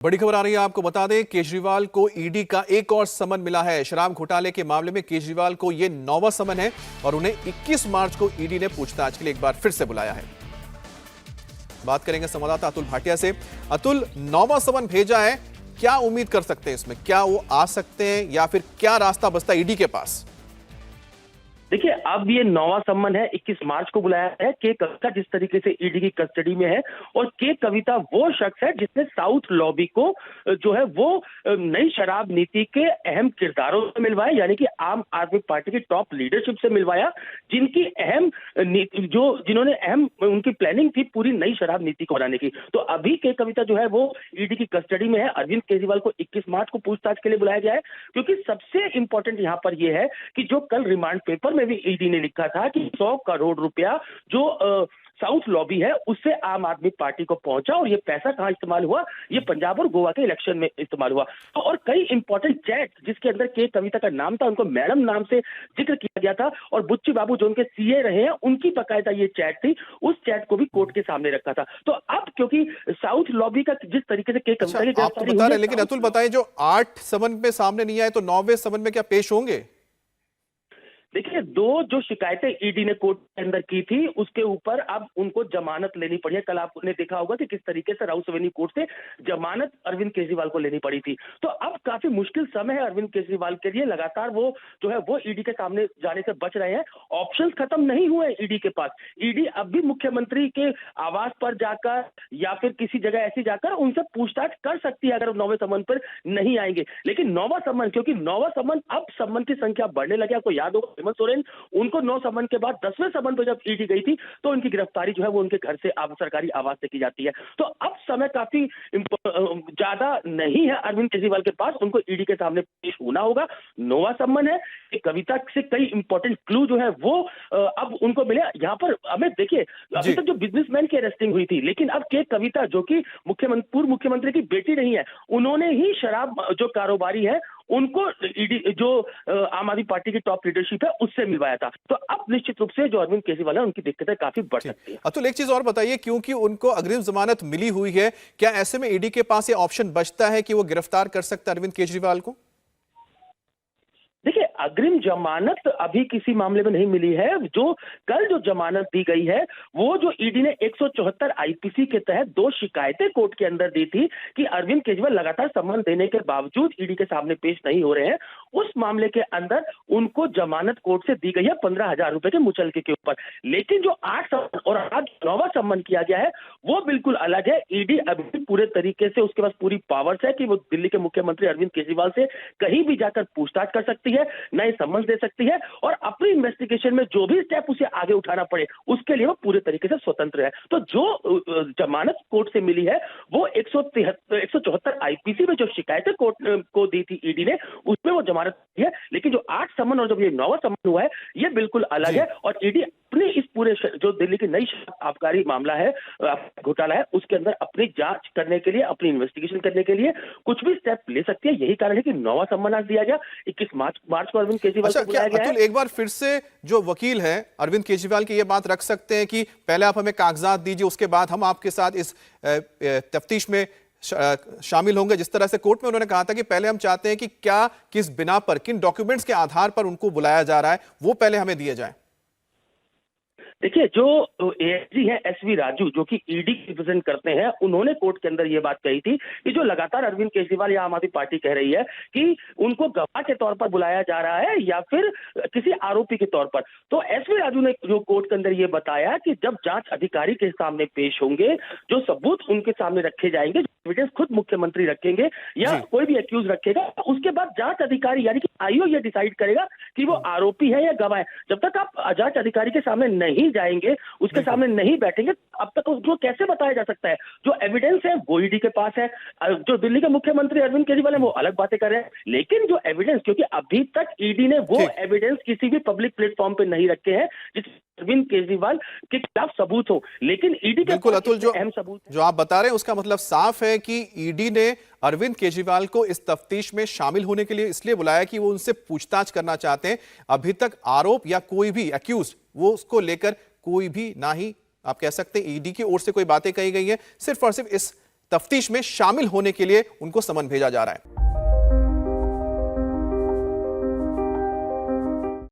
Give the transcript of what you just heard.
बड़ी खबर आ रही है, आपको बता दें केजरीवाल को ईडी का एक और समन मिला है। शराब घोटाले के मामले में केजरीवाल को यह 9वां समन है और उन्हें 21 मार्च को ईडी ने पूछताछ के लिए एक बार फिर से बुलाया है। बात करेंगे संवाददाता अतुल भाटिया से। अतुल, 9वां समन भेजा है, क्या उम्मीद कर सकते हैं इसमें? क्या वो आ सकते हैं या फिर क्या रास्ता बचता है ईडी के पास? देखिए, अब ये 9वां सम्मन है। 21 मार्च को बुलाया है। के कविता जिस तरीके से ईडी की कस्टडी में है, और के कविता वो शख्स है जिसने साउथ लॉबी को जो है वो नई शराब नीति के अहम किरदारों से मिलवाया, यानी कि आम आदमी पार्टी की टॉप लीडरशिप से मिलवाया, जिनकी अहम जिन्होंने अहम उनकी प्लानिंग थी पूरी नई शराब नीति को बनाने की। तो अभी के कविता जो है वो ईडी की कस्टडी में है। अरविंद केजरीवाल को 21 मार्च को पूछताछ के लिए बुलाया गया है, क्योंकि सबसे इंपॉर्टेंट यहां पर यह है कि जो कल रिमांड पेपर में भी ईडी ने लिखा था कि 100 करोड़ रुपया जो साउथ लॉबी है उससे आम आदमी पार्टी को पहुंचा, और ये पैसा कहां इस्तेमाल हुआ, ये पंजाब और गोवा के इलेक्शन में इस्तेमाल हुआ। तो और कई इंपॉर्टेंट चैट जिसके अंदर के कविता का नाम था, उनको मैडम नाम से जिक्र किया गया था, और बुच्ची बाबू जो उनके सीए रहे हैं उनकी बकायदा ये चैट थी, उस चैट को भी कोर्ट के सामने रखा था। तो अब क्योंकि साउथ लॉबी का जिस तरीके से के कविता की आप तो बता रहे हैं, लेकिन अतुल बताइए, जो 8 समन पे सामने नहीं आए तो 9वें समन में क्या पेश होंगे? देखिए, दो जो शिकायतें ईडी ने कोर्ट के अंदर की थी उसके ऊपर अब उनको जमानत लेनी पड़ी है। कल आपने देखा होगा कि किस तरीके से राउस एवेन्यू कोर्ट से जमानत अरविंद केजरीवाल को लेनी पड़ी थी। तो अब काफी मुश्किल समय है अरविंद केजरीवाल के लिए। लगातार वो जो है वो ईडी के सामने जाने से बच रहे हैं। ऑप्शंस खत्म नहीं हुए ईडी के पास। ईडी अब भी मुख्यमंत्री के आवास पर जाकर या फिर किसी जगह ऐसी जाकर उनसे पूछताछ कर सकती है अगर 9वें समन पर नहीं आएंगे। लेकिन 9वां समन, क्योंकि 9वां समन अब समन की संख्या बढ़ने लगी। आपको याद होगा हेमंत सोरेन, उनको 9 समन के बाद 10वें समन पर जब ईडी गई थी तो उनकी गिरफ्तारी जो है वो उनके घर से सरकारी आवास से की जाती है। तो अब समय काफी ज्यादा नहीं है अरविंद केजरीवाल के पास, उनको ईडी के सामने पेश होना होगा। 9वां समन है। कविता से कई इंपॉर्टेंट क्लू जो है वो अब उनको मिले। यहाँ पर हमें देखिए, अभी तक जो बिजनेसमैन की अरेस्टिंग हुई थी, लेकिन अब के कविता जो कि पूर्व मुख्यमंत्री की बेटी नहीं है, उन्होंने ही शराब जो कारोबारी है उनको ईडी जो आम आदमी पार्टी की टॉप लीडरशिप है उससे मिलवाया था। तो अब निश्चित रूप से जो अरविंद केजरीवाल है उनकी दिक्कतें काफी बढ़ सकती है। अतुल, एक चीज और बताइए, क्योंकि उनको अग्रिम जमानत मिली हुई है, क्या ऐसे में ईडी के पास ये ऑप्शन बचता है कि वो गिरफ्तार कर सकता है अरविंद केजरीवाल को? देखिए, अग्रिम जमानत अभी किसी मामले में नहीं मिली है। जो कल जो जमानत दी गई है वो जो ईडी ने 174 आईपीसी के तहत 2 शिकायतें कोर्ट के अंदर दी थी कि अरविंद केजरीवाल लगातार सम्मन देने के बावजूद ईडी के सामने पेश नहीं हो रहे हैं, उस मामले के अंदर उनको जमानत कोर्ट से दी गई है 15,000 रुपए के मुचलके के ऊपर। लेकिन जो 8 सम्मन और आज 9वां सम्मन किया गया है वो बिल्कुल अलग है। ईडी अभी पूरे तरीके से उसके पास पूरी पावर्स है कि वो दिल्ली के मुख्यमंत्री अरविंद केजरीवाल से कहीं भी जाकर पूछताछ कर सकती है, नए समन्स दे सकती है, और अपनी इन्वेस्टिगेशन में जो भी स्टेप उसे आगे उठाना पड़े उसके लिए वो पूरे तरीके से स्वतंत्र है। तो जो जमानत कोर्ट से मिली है वो 174 आईपीसी में जो शिकायतें कोर्ट को दी थी ईडी ने, उसमें वो जमानत दी है। लेकिन जो 8 समन और जब ये 9वां समन हुआ है ये बिल्कुल अलग है, और ईडी अपने इस पूरे जो दिल्ली की नई आबकारी मामला है, घोटाला है, उसके अंदर अपनी जांच करने के लिए, अपनी इन्वेस्टिगेशन करने के लिए कुछ भी स्टेप ले सकती है। यही कारण है कि 9वां सम्मन आज दिया गया। 21 मार्च को अरविंद केजरीवाल को बुलाया गया है। अतुल, एक बार फिर से जो वकील हैं अरविंद केजरीवाल की ये बात रख सकते हैं कि पहले आप हमें कागजात दीजिए, उसके बाद हम आपके साथ इस तफ्तीश में शामिल होंगे। जिस तरह से कोर्ट में उन्होंने कहा था कि पहले हम चाहते हैं कि क्या, किस बिना पर, किन डॉक्यूमेंट्स के आधार पर उनको बुलाया जा रहा है, वो पहले हमें दिए जाए। देखिए, जो एएसजी है एसवी राजू, जो कि ईडी रिप्रेजेंट करते हैं, उन्होंने कोर्ट के अंदर ये बात कही थी कि जो लगातार अरविंद केजरीवाल या आम आदमी पार्टी कह रही है कि उनको गवाह के तौर पर बुलाया जा रहा है या फिर किसी आरोपी के तौर पर। तो एसवी राजू ने जो कोर्ट के अंदर ये बताया कि जब जांच अधिकारी के सामने पेश होंगे, जो सबूत उनके सामने रखे जाएंगे, एविडेंस खुद मुख्यमंत्री रखेंगे या कोई भी एक्यूज रखेगा, उसके बाद जांच अधिकारी यानी कि आईओ ये डिसाइड करेगा कि वो आरोपी है या गवाह है। जब तक आप जांच अधिकारी के सामने नहीं जाएंगे, उसके सामने नहीं बैठेंगे, अब तक उसको कैसे बताया जा सकता है? जो एविडेंस है वो ईडी के पास है। जो दिल्ली के मुख्यमंत्री अरविंद केजरीवाल है वो अलग बातें कर रहे हैं, लेकिन जो एविडेंस, क्योंकि अभी तक ईडी ने वो एविडेंस किसी भी पब्लिक प्लेटफॉर्म पे नहीं रखे हैं जिस अरविंद केजरीवाल के खिलाफ सबूत हो, लेकिन ईडी के बिल्कुल अतुल, जो अहम सबूत जो आप बता रहे हैं उसका मतलब साफ है कि ईडी ने अरविंद केजरीवाल को इस तफ्तीश में शामिल होने के लिए इसलिए बुलाया कि वो उनसे पूछताछ करना चाहते हैं। अभी तक आरोप या कोई भी एक्यूज, वो उसको लेकर कोई भी ना ही आप कह सकते हैं ईडी की ओर से कोई बातें कही गई है, सिर्फ और सिर्फ इस तफ्तीश में शामिल होने के लिए उनको समन भेजा जा रहा है।